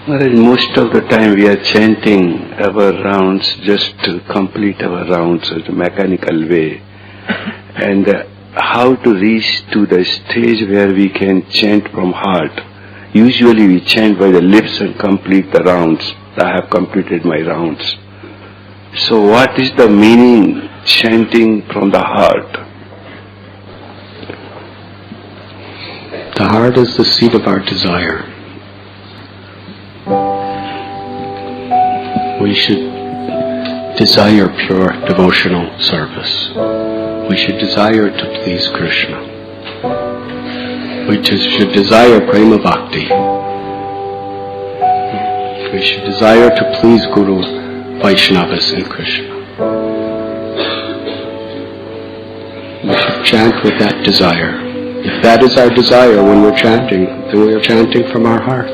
Maharaj, most of the time we are chanting our rounds just to complete our rounds in a mechanical way. And how to reach to the stage where we can chant from heart. Usually we chant by the lips and complete the rounds. I have completed my rounds. So what is the meaning chanting from the heart? The heart is the seat of our desire. We should desire pure devotional service. We should desire to please Krishna. We should desire prema bhakti. We should desire to please Guru, Vaishnavas and Krishna. We should chant with that desire. If that is our desire when we're chanting, then we are chanting from our heart.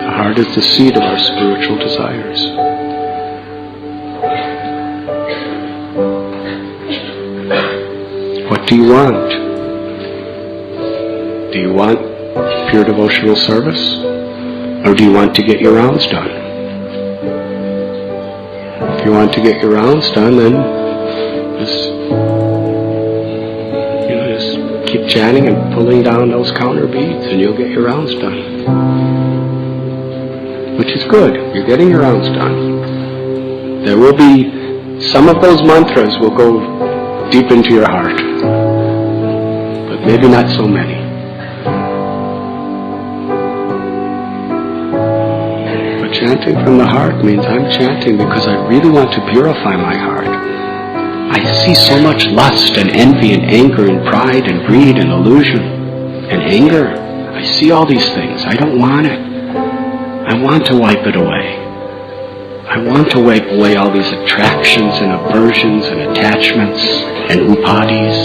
The heart is the seat of our spiritual desires. What do you want? Do you want pure devotional service? Or do you want to get your rounds done? If you want to get your rounds done, then just keep chanting and pulling down those counter beads and you'll get your rounds done. Which is good. You're getting your rounds done. There will be, some of those mantras will go deep into your heart. But maybe not so many. But chanting from the heart means I'm chanting because I really want to purify my heart. I see so much lust and envy and anger and pride and greed and illusion and anger. I see all these things. I don't want it. I want to wipe it away. I want to wipe away all these attractions and aversions and attachments and upadis.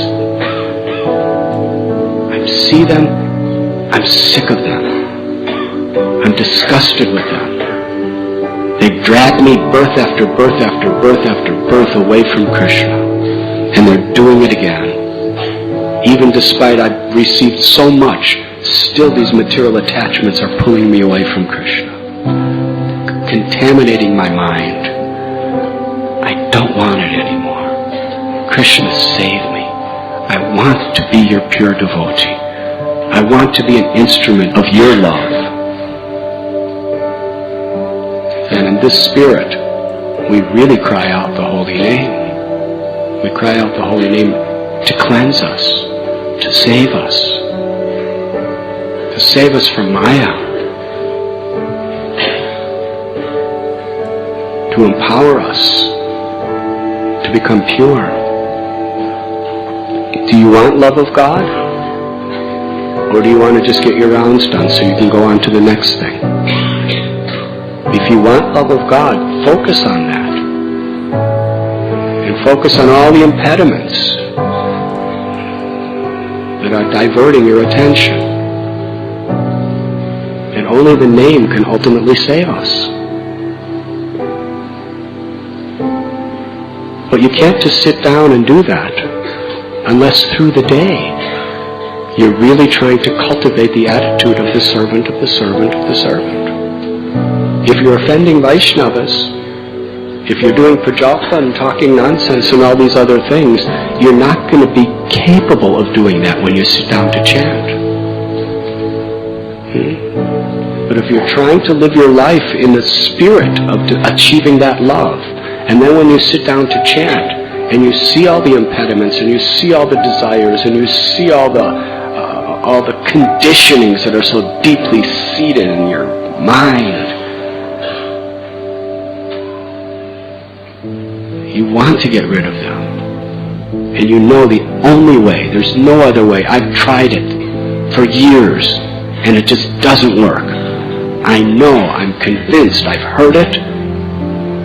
I see them. I'm sick of them. I'm disgusted with them. They drag me birth after birth after birth after birth away from Krishna. And they're doing it again. Even despite I've received so much, still these material attachments are pulling me away from Krishna. Contaminating my mind. I don't want it anymore. Krishna, save me. I want to be your pure devotee. I want to be an instrument of your love. And in this spirit, we really cry out the holy name. We cry out the holy name to cleanse us, to save us from Maya, to empower us to become pure. Do you want love of God? Or do you want to just get your rounds done so you can go on to the next thing? If you want love of God, focus on that. And focus on all the impediments that are diverting your attention. And only the name can ultimately save us. But you can't just sit down and do that unless through the day you're really trying to cultivate the attitude of the servant of the servant of the servant. If you're offending Vaishnavas, if you're doing prajalpa and talking nonsense and all these other things, you're not going to be capable of doing that when you sit down to chant. But if you're trying to live your life in the spirit of achieving that love, and then when you sit down to chant, and you see all the impediments, and you see all the desires, and you see all the conditionings that are so deeply seated in your mind, you want to get rid of them. And you know the only way, there's no other way. I've tried it for years, and it just doesn't work. I know, I'm convinced, I've heard it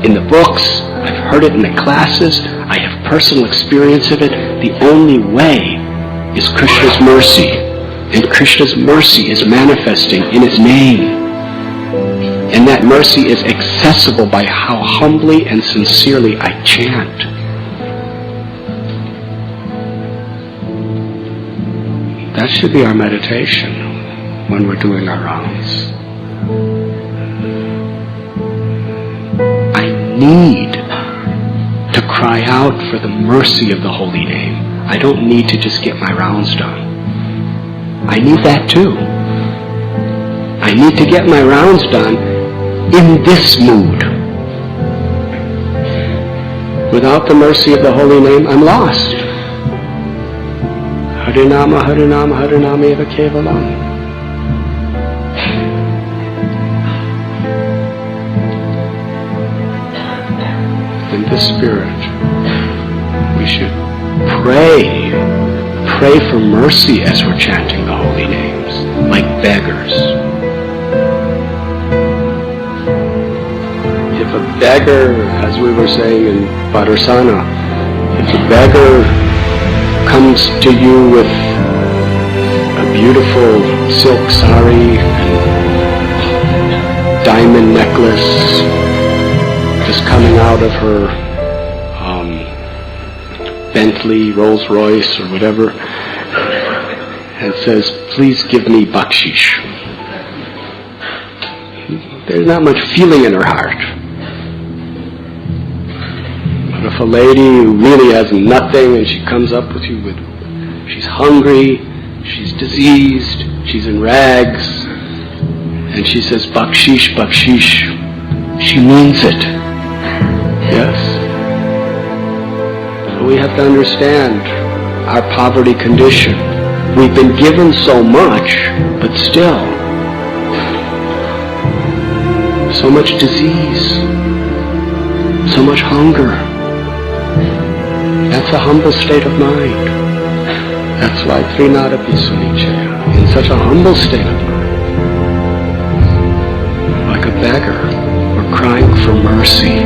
in the books, I've heard it in the classes, I have personal experience of it. The only way is Krishna's mercy. And Krishna's mercy is manifesting in His name. And that mercy is accessible by how humbly and sincerely I chant. That should be our meditation when we're doing our rounds. I need to cry out for the mercy of the holy name. I don't need to just get my rounds done. I need that too. I need to get my rounds done in this mood. Without the mercy of the holy name, I'm lost. Harinama, Harinama, Harinama eva kevalam. In this spirit, we should pray for mercy as we're chanting the holy names, like beggars. If a beggar, as we were saying in Padarasana, if a beggar comes to you with a beautiful silk sari and diamond necklace just coming out of her Bentley, Rolls Royce, or whatever, and says, please give me bakshish. There's not much feeling in her heart. But if a lady who really has nothing and she comes up with you with, she's hungry, she's diseased, she's in rags, and she says, bakshish, bakshish, she means it. Yes? We have to understand our poverty condition. We've been given so much, but still, so much disease, so much hunger. That's a humble state of mind. That's why Trinadapi Sunichaya, in such a humble state of mind, like a beggar, we're crying for mercy.